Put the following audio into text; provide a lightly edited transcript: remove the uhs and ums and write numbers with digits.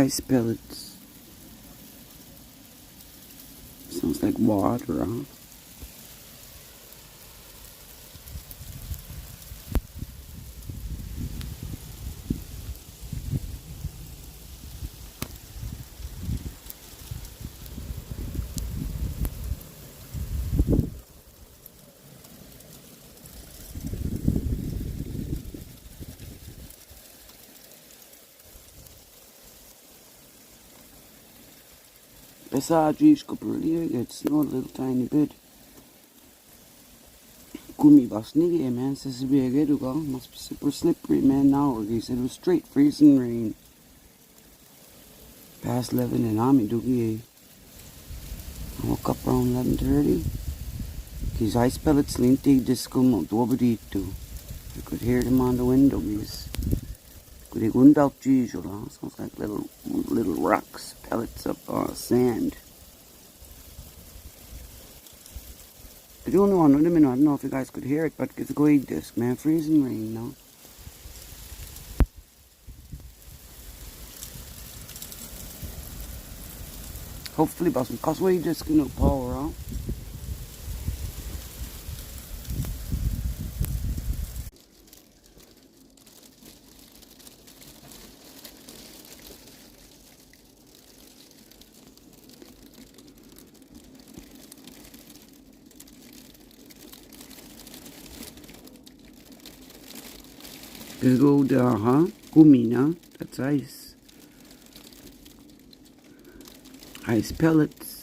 Ice pellets. Sounds like water, huh? Besa dziś kupili, it's not a little tiny bit. Gummy was nigga, man, says big edugo. Must be super slippery, man, now. He said it was straight freezing rain. Past 11 and I'm in Doogie. I woke up around 11:30. These ice pellets lintig disco over dito. I could hear them on the window, guys. Could they wind out usual, sounds like little rocks, pellets of sand. I don't know, I don't know if you guys could hear it, but it's a great disc, man. Freezing rain now. Hopefully, boss, because we just gonna power out. Good old, gumina, that's ice. Ice pellets.